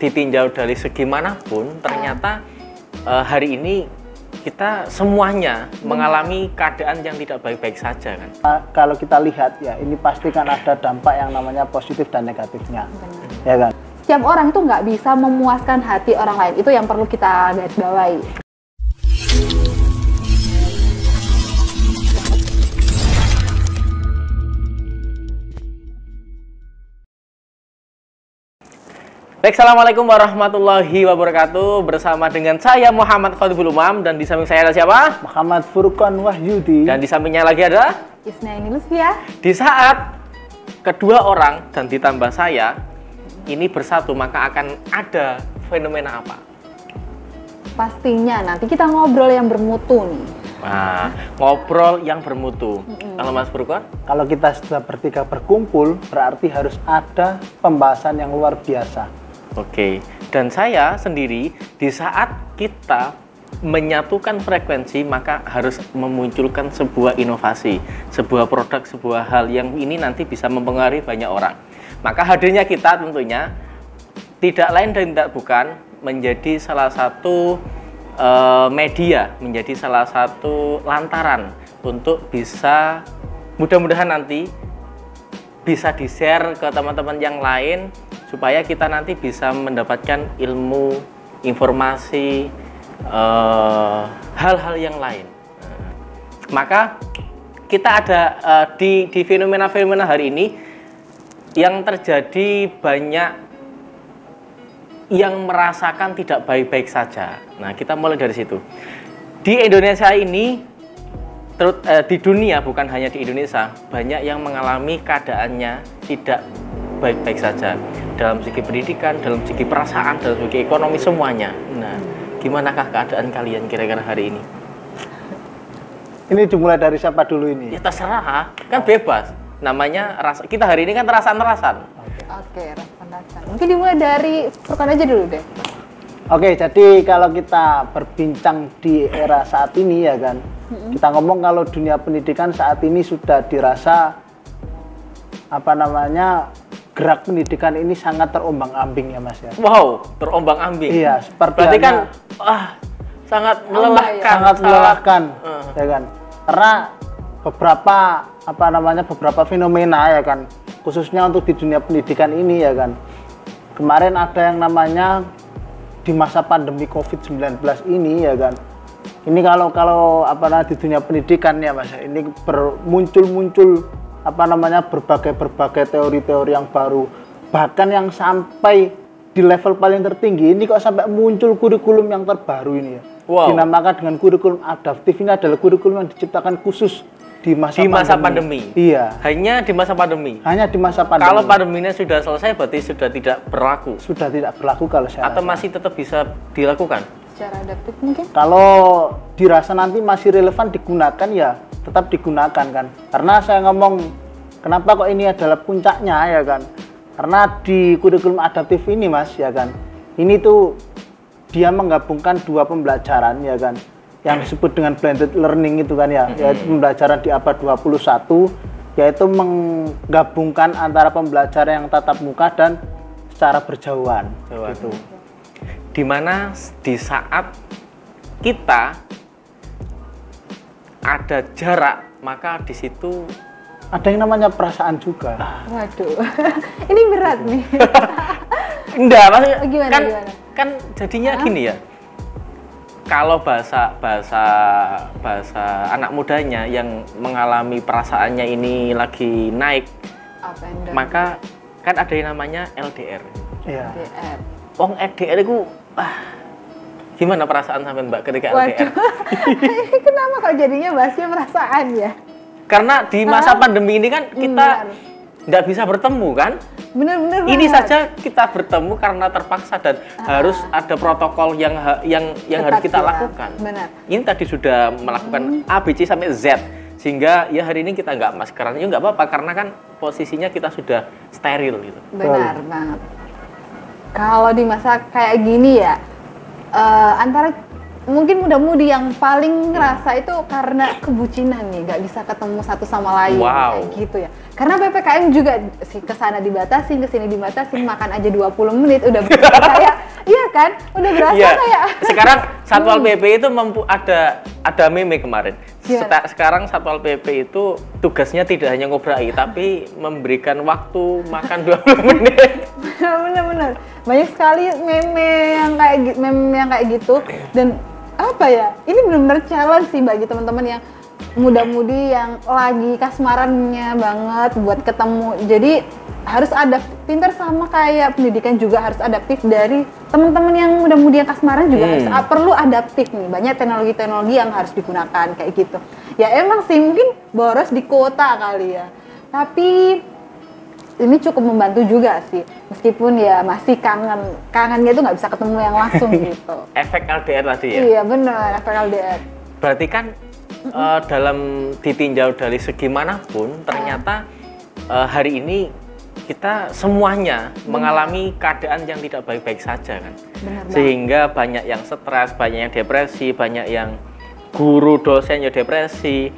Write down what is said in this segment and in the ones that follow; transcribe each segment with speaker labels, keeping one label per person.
Speaker 1: ditinjau dari segi manapun, ternyata hari ini kita semuanya mengalami keadaan yang tidak baik-baik saja kan.
Speaker 2: Kalau kita lihat ya, ini pasti kan ada dampak yang namanya positif dan negatifnya.
Speaker 3: Benar.
Speaker 2: Ya kan?
Speaker 3: Setiap orang itu nggak bisa memuaskan hati orang lain. Itu yang perlu kita garis bawahi.
Speaker 1: Baik, assalamualaikum warahmatullahi wabarakatuh. Bersama dengan saya Muhammad Khaliful Umam, dan di samping saya ada siapa?
Speaker 2: Muhammad Furqan Wahyudi.
Speaker 1: Dan di sampingnya lagi ada
Speaker 3: Isna ini Lucia.
Speaker 1: Di saat kedua orang dan ditambah saya ini bersatu, maka akan ada fenomena apa?
Speaker 3: Pastinya nanti kita ngobrol yang bermutu nih.
Speaker 1: Nah, ngobrol yang bermutu. Kalau Mas Furqan?
Speaker 2: Kalau kita sudah bertiga berkumpul, berarti harus ada pembahasan yang luar biasa.
Speaker 1: Oke, dan saya sendiri di saat kita menyatukan frekuensi, maka harus memunculkan sebuah inovasi, sebuah produk, sebuah hal yang ini nanti bisa mempengaruhi banyak orang. Maka hadirnya kita tentunya tidak lain dan tidak bukan menjadi salah satu media, menjadi salah satu lantaran untuk bisa mudah-mudahan nanti bisa di-share ke teman-teman yang lain supaya kita nanti bisa mendapatkan ilmu, informasi, hal-hal yang lain. Maka kita ada di fenomena-fenomena hari ini yang terjadi banyak yang merasakan tidak baik-baik saja. Nah, kita mulai dari situ. Di Indonesia ini, di dunia, bukan hanya di Indonesia, banyak yang mengalami keadaannya tidak baik-baik saja. Dalam segi pendidikan, dalam segi perasaan, dalam segi ekonomi, semuanya. Nah, gimanakah keadaan kalian kira-kira hari ini?
Speaker 2: Ini dimulai dari siapa dulu ini?
Speaker 1: Ya terserah, kan bebas. Namanya rasa. Kita hari ini kan rasan-rasan.
Speaker 3: Oke, rasan-rasan. Mungkin dimulai dari Furqan aja dulu deh.
Speaker 2: Oke, jadi kalau kita berbincang di era saat ini ya kan, kita ngomong kalau dunia pendidikan saat ini sudah dirasa apa namanya, gerak pendidikan ini sangat terombang-ambing ya Mas ya.
Speaker 1: Wow, terombang-ambing.
Speaker 2: Iya, seperti
Speaker 1: berarti kan sangat melelahkan.
Speaker 2: Sangat melelahkan, ya kan. Karena beberapa fenomena ya kan, khususnya untuk di dunia pendidikan ini ya kan. Kemarin ada yang namanya di masa pandemi COVID-19 ini ya kan. Ini kalau di dunia pendidikan ya Mas, ini muncul berbagai teori-teori yang baru, bahkan yang sampai di level paling tertinggi ini kok sampai muncul kurikulum yang terbaru ini ya.
Speaker 1: Wow.
Speaker 2: Dinamakan dengan kurikulum adaptif. Ini adalah kurikulum yang diciptakan khusus di masa pandemi. Iya.
Speaker 1: Hanya di masa pandemi.
Speaker 2: Hanya di masa pandemi.
Speaker 1: Kalau pandeminya sudah selesai berarti sudah tidak berlaku.
Speaker 2: Sudah tidak berlaku kalau saya
Speaker 1: Atau
Speaker 2: rasa.
Speaker 1: masih tetap bisa dilakukan?
Speaker 3: Secara adaptif mungkin?
Speaker 2: Kalau dirasa nanti masih relevan digunakan ya tetap digunakan kan. Karena saya ngomong kenapa kok ini adalah puncaknya ya kan. Karena di kurikulum adaptif ini Mas ya kan. Ini tuh dia menggabungkan dua pembelajaran ya kan. Yang disebut dengan blended learning itu kan ya, yaitu pembelajaran di abad 21, yaitu menggabungkan antara pembelajaran yang tatap muka dan secara berjauhan gitu.
Speaker 1: Dimana di saat kita ada jarak, maka di situ
Speaker 2: ada yang namanya perasaan juga.
Speaker 3: Waduh, ini berat nih.
Speaker 1: Enggak, maksudnya
Speaker 3: Gimana?
Speaker 1: kan jadinya gini ya. Kalau bahasa anak mudanya yang mengalami perasaannya ini lagi naik, maka kan ada yang namanya LDR.
Speaker 2: Iya.
Speaker 3: LDR.
Speaker 1: Wong LDR itu gimana perasaan sampai Mbak ketika LDR?
Speaker 3: Kenapa kok jadinya bahasnya perasaan ya?
Speaker 1: Karena di masa pandemi ini kan kita nggak bisa bertemu kan?
Speaker 3: Bener-bener.
Speaker 1: Ini saja kita bertemu karena terpaksa dan harus ada protokol yang harus kita lakukan.
Speaker 3: Benar.
Speaker 1: Ini tadi sudah melakukan A, B, C sampai Z, sehingga ya hari ini kita nggak maskeran, ya nggak apa-apa karena kan posisinya kita sudah steril gitu.
Speaker 3: Benar banget. Kalau di masa kayak gini ya, antara mungkin muda-mudi yang paling ngerasa itu karena kebucinan nih, nggak bisa ketemu satu sama lain kayak gitu ya. Karena PPKM juga ke sana dibatasin, ke sini dibatasin, makan aja 20 menit udah kayak iya kan? Udah berasa kayak
Speaker 1: sekarang Satpol PP itu ada meme kemarin. Sekarang Satpol PP itu tugasnya tidak hanya ngobrai tapi memberikan waktu makan 20 menit.
Speaker 3: Bener-bener. Banyak sekali meme yang kayak gitu dan apa ya, ini benar-benar challenge sih bagi teman-teman yang muda-mudi yang lagi kasmarannya banget buat ketemu. Jadi harus pinter sama kayak pendidikan juga harus adaptif dari teman-teman yang muda-mudi yang kasmaran juga harus perlu adaptif nih. Banyak teknologi-teknologi yang harus digunakan kayak gitu. Ya emang sih mungkin boros di kota kali ya. Tapi ini cukup membantu juga sih, meskipun ya masih kangennya itu nggak bisa ketemu yang langsung gitu.
Speaker 1: Efek LDR tadi ya?
Speaker 3: Iya benar, efek LDR.
Speaker 1: Berarti kan dalam ditinjau dari segi manapun, ternyata hari ini kita semuanya mengalami keadaan yang tidak baik-baik saja kan.
Speaker 3: Benar,
Speaker 1: sehingga banyak yang stres, banyak yang depresi, banyak yang guru dosen ya depresi,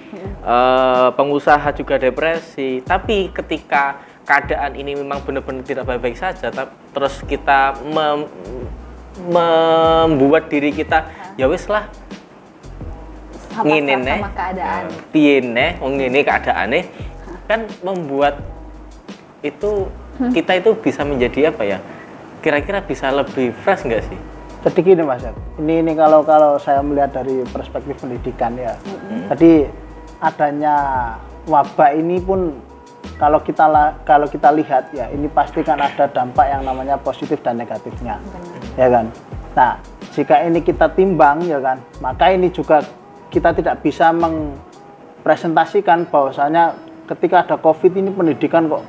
Speaker 1: pengusaha juga depresi. Tapi ketika keadaan ini memang benar-benar tidak baik-baik saja, terus kita membuat diri kita ya wis lah ngene
Speaker 3: sama keadaan.
Speaker 1: Piye neh wong ngene keadaane kan membuat itu kita itu bisa menjadi apa ya? Kira-kira bisa lebih fresh nggak sih?
Speaker 2: Jadi gini Mas, ini kalau saya melihat dari perspektif pendidikan ya. Jadi adanya wabah ini pun kalau kita lihat ya, ini pasti kan ada dampak yang namanya positif dan negatifnya. Ya kan? Nah, jika ini kita timbang ya kan, maka ini juga kita tidak bisa mempresentasikan bahwasanya ketika ada Covid ini pendidikan kok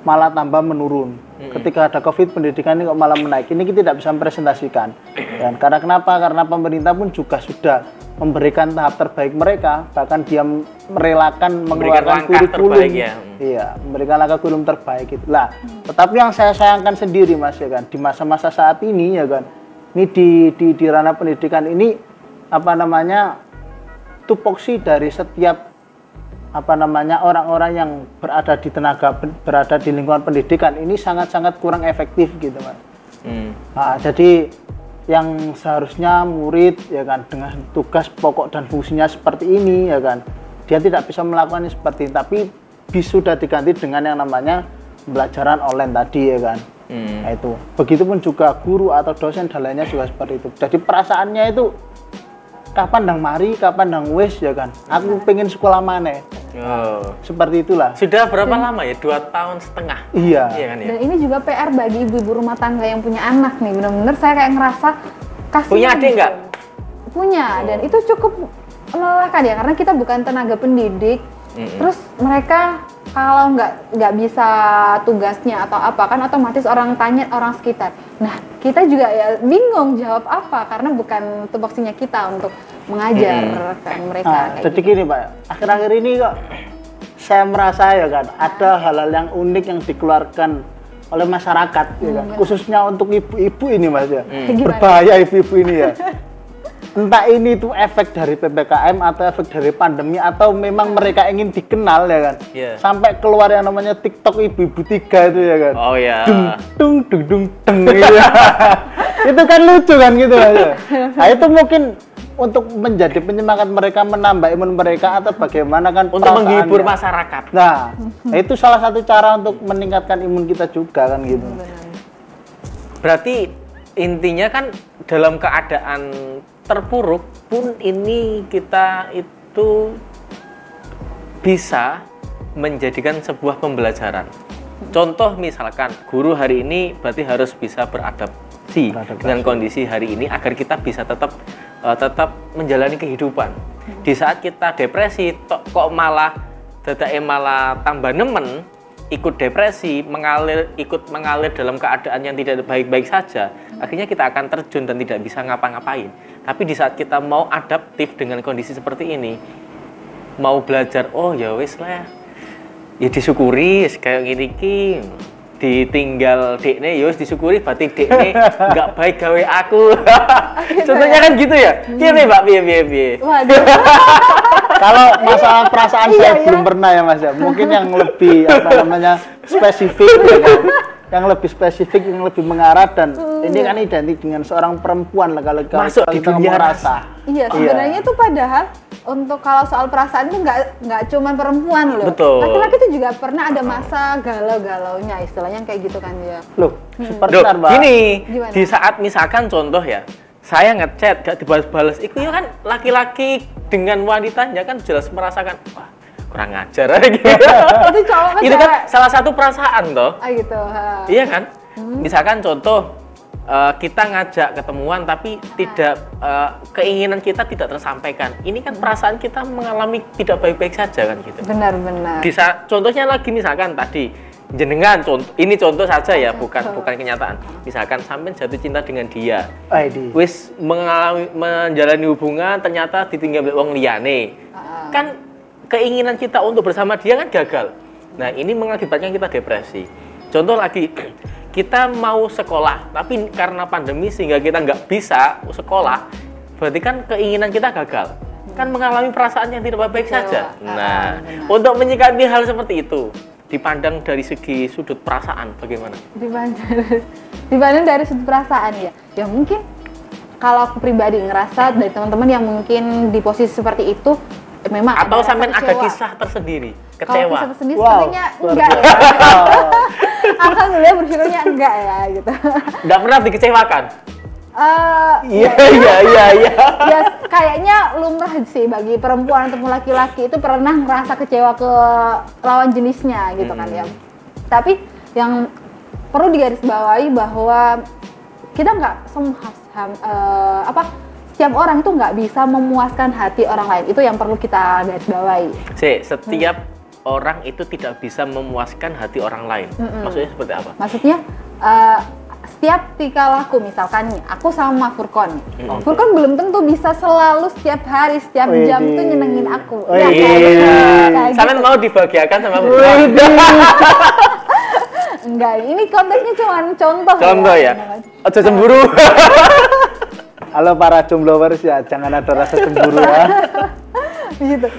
Speaker 2: malah tambah menurun. Ketika ada Covid pendidikan ini kok malah menaik. Ini kita tidak bisa mempresentasikan. Dan karena kenapa? Karena pemerintah pun juga sudah memberikan tahap terbaik mereka, bahkan dia merelakan mengeluarkan kurikulum. Iya, memberikan langkah kurikulum terbaik itu. Lah, tetapi yang saya sayangkan sendiri Mas ya kan, di masa-masa saat ini ya kan, ini di ranah pendidikan ini apa namanya? Tupoksi dari setiap orang-orang yang berada di lingkungan pendidikan ini sangat-sangat kurang efektif gitu Mas. Nah, jadi yang seharusnya murid ya kan dengan tugas pokok dan fungsinya seperti ini ya kan, dia tidak bisa melakukannya seperti ini, tapi sudah diganti dengan yang namanya pembelajaran online tadi ya kan. Nah, itu begitupun juga guru atau dosen dan lainnya juga seperti itu. Jadi perasaannya itu kapan dang mari, kapan dang wis ya kan, aku pengen sekolah mana. Seperti itulah.
Speaker 1: Sudah berapa lama ya? 2,5 tahun.
Speaker 2: Iya
Speaker 1: kan, ya?
Speaker 3: Dan ini juga PR bagi ibu-ibu rumah tangga yang punya anak nih. Benar-benar saya kayak ngerasa kasihan.
Speaker 1: Punya adik nggak?
Speaker 3: Punya, dan itu cukup melelahkan ya, karena kita bukan tenaga pendidik. Terus mereka kalau nggak bisa tugasnya atau apa kan otomatis orang tanya orang sekitar. Nah kita juga ya bingung jawab apa karena bukan tupoksinya kita untuk mengajar kan mereka.
Speaker 2: Nah, jadi gini Pak, akhir-akhir ini kok saya merasa ya kan ada hal-hal yang unik yang dikeluarkan oleh masyarakat ya kan, khususnya untuk ibu-ibu ini Mas ya. Berbahaya ibu-ibu ini ya. Entah ini tuh efek dari PPKM atau efek dari pandemi atau memang mereka ingin dikenal ya kan. Sampai keluar yang namanya TikTok ibu-ibu 3 itu ya kan.
Speaker 1: Oh ya.
Speaker 2: Dung dung gitu. Itu kan lucu kan gitu aja. Nah, itu mungkin untuk menjadi penyemangat mereka, menambah imun mereka atau bagaimana kan
Speaker 1: untuk menghibur masyarakat.
Speaker 2: Nah, itu salah satu cara untuk meningkatkan imun kita juga kan gitu.
Speaker 1: Berarti intinya kan dalam keadaan terpuruk pun ini kita itu bisa menjadikan sebuah pembelajaran. Contoh misalkan guru hari ini berarti harus bisa beradaptasi dengan kondisi hari ini agar kita bisa tetap menjalani kehidupan. Di saat kita depresi kok malah tambah nemen, ikut depresi, ikut mengalir dalam keadaan yang tidak baik-baik saja, akhirnya kita akan terjun dan tidak bisa ngapa-ngapain. Tapi di saat kita mau adaptif dengan kondisi seperti ini, mau belajar, oh ya wis lah, ya disyukuri kayak gini ki, ditinggal dekne ya wis disyukuri berarti dekne nggak baik gawe aku. Contohnya kan gitu ya. Piye Mbak, piye.
Speaker 3: Waduh.
Speaker 2: Kalau masalah perasaan saya belum pernah ya Mas ya. Mungkin yang lebih apa namanya spesifik ya kan. Yang lebih spesifik, yang lebih mengarah dan ini kan identik dengan seorang perempuan lah kalau
Speaker 1: Masuk di
Speaker 2: kita
Speaker 1: dunia
Speaker 2: ngomong rasa.
Speaker 3: Iya, sebenarnya tuh padahal untuk kalau soal perasaan itu nggak cuma perempuan loh.
Speaker 1: Betul.
Speaker 3: Laki-laki tuh juga pernah ada masa galau-galaunya, istilahnya kayak gitu kan ya.
Speaker 2: Loh, super
Speaker 1: Duh,
Speaker 2: benar, Mbak.
Speaker 1: gini,
Speaker 3: Gimana?
Speaker 1: di saat misalkan contoh ya, saya ngechat gak dibalas-balas, itu ya kan laki-laki dengan wanitanya kan jelas merasakan, wah kurang ajar gitu.
Speaker 3: Itu cowok kan
Speaker 1: Itu kan
Speaker 3: cewek.
Speaker 1: salah satu perasaan toh.
Speaker 3: Ah gitu. Ha.
Speaker 1: Iya kan? Misalkan contoh kita ngajak ketemuan tapi tidak keinginan kita tidak tersampaikan. Ini kan perasaan kita mengalami tidak baik-baik saja kan gitu.
Speaker 3: Benar-benar.
Speaker 1: Contohnya lagi misalkan tadi jenengan ini contoh saja ya, bukan kenyataan. Misalkan sampai jatuh cinta dengan dia. Wis menjalani hubungan ternyata ditinggal wong liyane. Kan keinginan kita untuk bersama dia kan gagal. Nah, ini mengakibatkan kita depresi. Contoh lagi, kita mau sekolah, tapi karena pandemi sehingga kita nggak bisa sekolah, berarti kan keinginan kita gagal. Kan mengalami perasaan yang tidak baik saja. Nah, untuk menyikapi hal seperti itu, dipandang dari segi sudut perasaan bagaimana?
Speaker 3: Dipandang dari sudut perasaan ya. Ya mungkin kalau aku pribadi ngerasa dari teman-teman yang mungkin di posisi seperti itu memang
Speaker 1: atau
Speaker 3: ada
Speaker 1: sampai
Speaker 3: rasa
Speaker 1: ada
Speaker 3: kecewa.
Speaker 1: kisah tersendiri,
Speaker 3: Kalau
Speaker 1: kecewa.
Speaker 3: kisah tersendiri sebenarnya enggak ya. Alhamdulillah bersyukurnya enggak ya gitu.
Speaker 1: Nggak pernah dikecewakan?
Speaker 3: Iya. Ya kayaknya lumrah sih bagi perempuan ataupun laki-laki itu pernah ngerasa kecewa ke lawan jenisnya gitu kan ya. Tapi yang perlu digarisbawahi bahwa kita nggak setiap orang itu nggak bisa memuaskan hati orang lain. Itu yang perlu kita garisbawahi.
Speaker 1: Setiap orang itu tidak bisa memuaskan hati orang lain. Maksudnya seperti apa?
Speaker 3: Maksudnya setiap tingkahku misalkan nih, aku sama Furkon. Furkon belum tentu bisa selalu setiap hari, setiap jam itu nyenengin aku. Ya, kayak
Speaker 1: Sampean
Speaker 3: gitu.
Speaker 1: mau dibahagiakan sama Furkon?
Speaker 3: Enggak, ini konteksnya cuma contoh.
Speaker 1: Contoh ya. Aja cemburu.
Speaker 2: Halo para jombloers ya, jangan ada rasa cemburu ya.
Speaker 3: Gitu.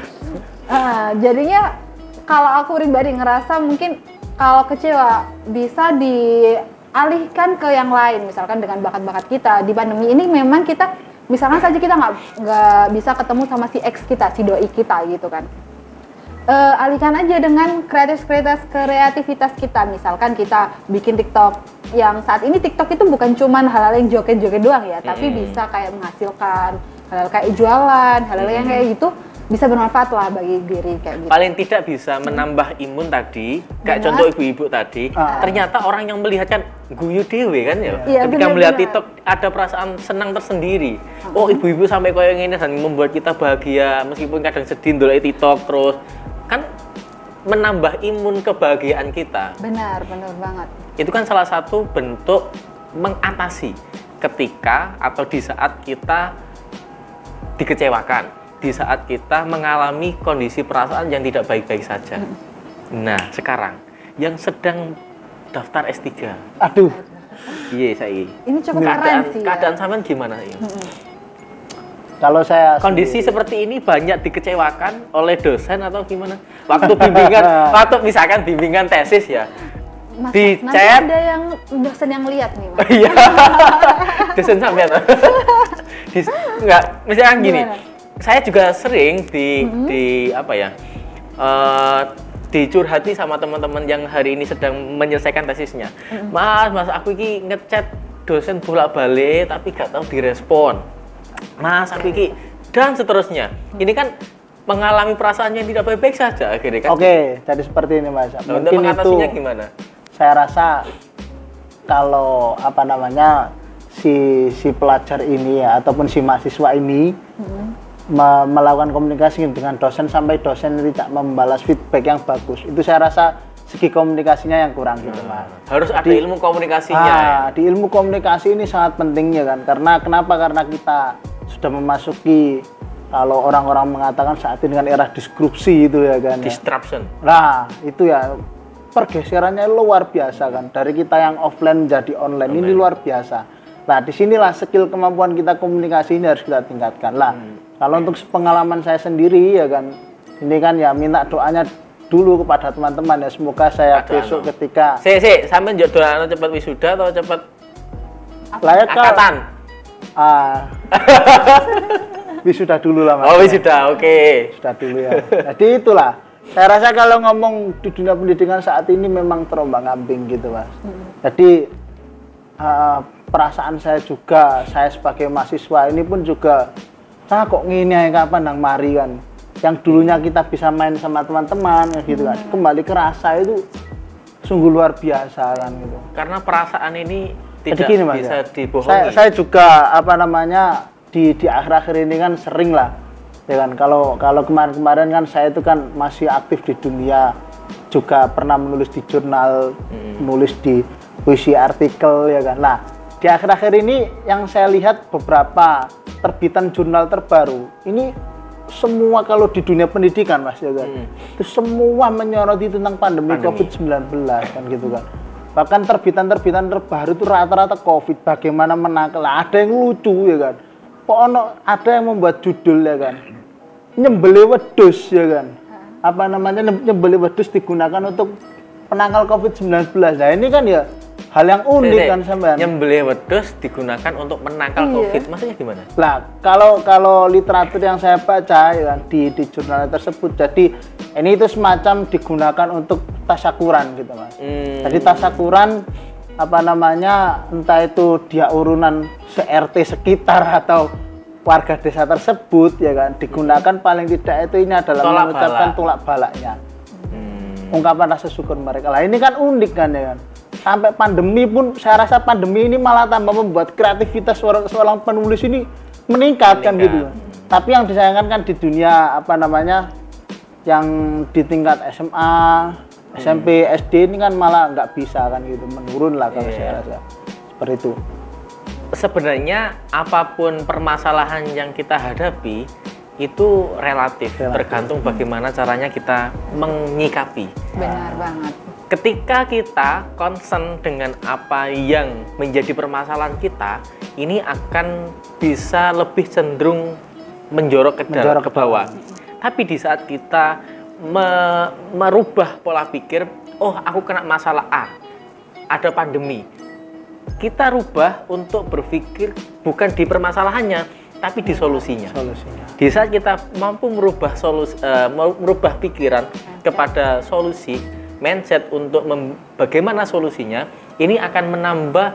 Speaker 3: Jadinya kalau aku pribadi ngerasa mungkin kalau kecewa bisa dialihkan ke yang lain, misalkan dengan bakat-bakat kita. Di pandemi ini memang kita, misalkan saja kita nggak bisa ketemu sama si ex kita, si doi kita gitu kan. Alihkan aja dengan kreativitas kita. Misalkan kita bikin TikTok, yang saat ini TikTok itu bukan cuman hal-hal yang joget-joget doang ya, tapi bisa kayak menghasilkan hal-hal kayak jualan, hal-hal yang kayak gitu bisa bermanfaat lah bagi diri kayak gitu.
Speaker 1: Paling tidak bisa menambah imun tadi, kayak contoh ibu-ibu tadi. Ternyata orang yang melihat kan guyu dewe kan ya.
Speaker 3: Iya,
Speaker 1: Ketika
Speaker 3: benar-benar.
Speaker 1: melihat TikTok ada perasaan senang tersendiri. Oh, ibu-ibu sampai kayak gini dan membuat kita bahagia meskipun kadang sedih ndelok TikTok terus. Kan menambah imun kebahagiaan kita.
Speaker 3: Benar banget.
Speaker 1: Itu kan salah satu bentuk mengatasi ketika atau di saat kita dikecewakan, di saat kita mengalami kondisi perasaan yang tidak baik-baik saja. Nah, sekarang yang sedang daftar S3.
Speaker 2: Aduh.
Speaker 1: Iya, saya.
Speaker 3: Ini cukup keren sih.
Speaker 1: Keadaan sampean gimana ya?
Speaker 2: Kalau saya
Speaker 1: Kondisi seperti ini banyak dikecewakan oleh dosen atau gimana? Waktu misalkan bimbingan tesis ya.
Speaker 3: Mas,
Speaker 1: di
Speaker 3: nanti
Speaker 1: chat.
Speaker 3: ada yang dosen yang lihat nih, Mas.
Speaker 1: Iya. Dosen sampean. Enggak, misalkan gini.
Speaker 3: Gimana?
Speaker 1: Saya juga sering di apa ya? Dicurhati sama teman-teman yang hari ini sedang menyelesaikan tesisnya. Mas, aku ini ngechat dosen bolak-balik tapi gak tahu direspon. Mas, aku ini dan seterusnya. Ini kan mengalami perasaan yang tidak baik-baik saja akhirnya kan.
Speaker 2: Oke, jadi seperti ini Mas.
Speaker 1: Nah, untuk
Speaker 2: Mungkin itu
Speaker 1: mengatasinya gimana?
Speaker 2: saya rasa kalau apa namanya si pelajar ini ya ataupun si mahasiswa ini melakukan komunikasi dengan dosen sampai dosen tidak membalas feedback yang bagus, itu saya rasa segi komunikasinya yang kurang gitu Mas.
Speaker 1: Harus ada ilmu komunikasinya. Ya?
Speaker 2: Di ilmu komunikasi ini sangat penting ya kan, karena kenapa? Karena kita sudah memasuki, kalau orang-orang mengatakan saat ini dengan era disrupsi itu ya kan.
Speaker 1: Disruption.
Speaker 2: Nah itu ya, pergeserannya luar biasa kan, dari kita yang offline menjadi online. Ini luar biasa. Nah, disinilah skill kemampuan kita komunikasi ini harus kita tingkatkan lah. Kalau untuk pengalaman saya sendiri ya kan, ini kan ya minta doanya dulu kepada teman-teman ya, semoga saya besok ketika
Speaker 1: sampai doa cepat wisuda atau cepat
Speaker 2: layak
Speaker 1: angkatan.
Speaker 2: Wisuda dulu lah Mas.
Speaker 1: Oh wisuda, oke.
Speaker 2: Sudah dulu ya. Jadi itulah. Saya rasa kalau ngomong di dunia pendidikan saat ini memang terombang-ambing gitu Mas. Jadi perasaan saya juga, saya sebagai mahasiswa ini pun juga, kok ngini kapan nang mari kan. Yang dulunya kita bisa main sama teman-teman gitu kan. Kembali ke rasa itu sungguh luar biasa kan gitu.
Speaker 1: Karena perasaan ini tidak
Speaker 2: gini, Mas,
Speaker 1: bisa
Speaker 2: ya.
Speaker 1: dibohongi.
Speaker 2: Saya juga di akhir-akhir ini kan sering lah ya kan, kalau kemarin-kemarin kan saya itu kan masih aktif di dunia, juga pernah menulis di jurnal, menulis di puisi artikel ya kan. Nah, di akhir-akhir ini yang saya lihat beberapa terbitan jurnal terbaru ini semua kalau di dunia pendidikan Mas ya kan, itu semua menyoroti tentang pandemi. COVID-19 kan gitu kan. Bahkan terbitan-terbitan terbaru itu rata-rata COVID, bagaimana menangkal. Ada yang lucu ya kan, ada yang membuat judul ya kan, nyembeli wedhus ya kan, nyembeli wedhus digunakan untuk penangkal COVID-19. Nah ini kan ya hal yang unik kan sampean.
Speaker 1: Nyembelih wedhus digunakan untuk menangkal COVID, maksudnya gimana?
Speaker 2: Lah kalau literatur yang saya baca ya kan, di jurnal tersebut, jadi ini itu semacam digunakan untuk tasyakuran gitu Mas. Jadi tasyakuran entah itu dia urunan se-RT sekitar atau warga desa tersebut ya kan, digunakan paling tidak itu ini adalah mengucapkan tolak balaknya, ungkapan rasa syukur mereka. Lah ini kan unik kan ya kan, sampai pandemi pun saya rasa pandemi ini malah tambah membuat kreativitas seorang penulis ini meningkat kan gitu. Tapi yang disayangkan kan di dunia yang di tingkat SMA, SMP, SD ini kan malah nggak bisa kan gitu, menurun lah kalau saya rasa seperti itu.
Speaker 1: Sebenarnya apapun permasalahan yang kita hadapi itu relatif. Tergantung bagaimana caranya kita menyikapi.
Speaker 3: Benar banget.
Speaker 1: Ketika kita concern dengan apa yang menjadi permasalahan kita, ini akan bisa lebih cenderung menjorok ke bawah. Tapi di saat kita merubah pola pikir, oh aku kena masalah A, ada pandemi, kita rubah untuk berpikir bukan di permasalahannya, tapi di solusinya. Di saat kita mampu merubah merubah pikiran kepada solusi, mindset untuk bagaimana solusinya, ini akan menambah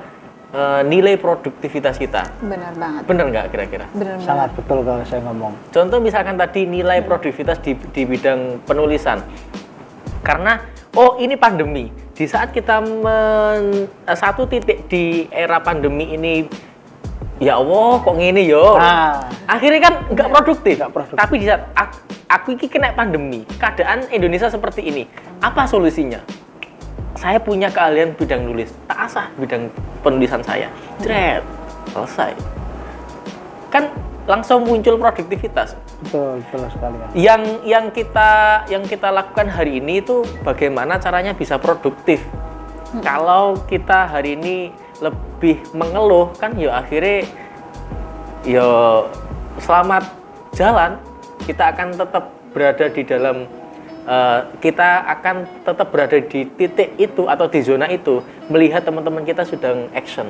Speaker 1: nilai produktivitas kita.
Speaker 3: Benar banget.
Speaker 1: Benar nggak kira-kira?
Speaker 2: Sangat betul kalau saya ngomong.
Speaker 1: Contoh misalkan tadi nilai produktivitas di bidang penulisan. Karena ini pandemi. Di saat kita satu titik di era pandemi ini, ya Allah kok ngini yo. Akhirnya kan nggak produktif. Tapi di saat aku ini kena pandemi, keadaan Indonesia seperti ini, apa solusinya? Saya punya keahlian bidang nulis, tak asah bidang penulisan saya, selesai. Kan langsung muncul produktivitas.
Speaker 2: Betul sekali.
Speaker 1: Yang kita lakukan hari ini itu bagaimana caranya bisa produktif. Kalau kita hari ini lebih mengeluh kan, ya akhirnya ya selamat jalan. Kita akan tetap berada di dalam kita akan tetap berada di titik itu atau di zona itu, melihat teman-teman kita sedang action.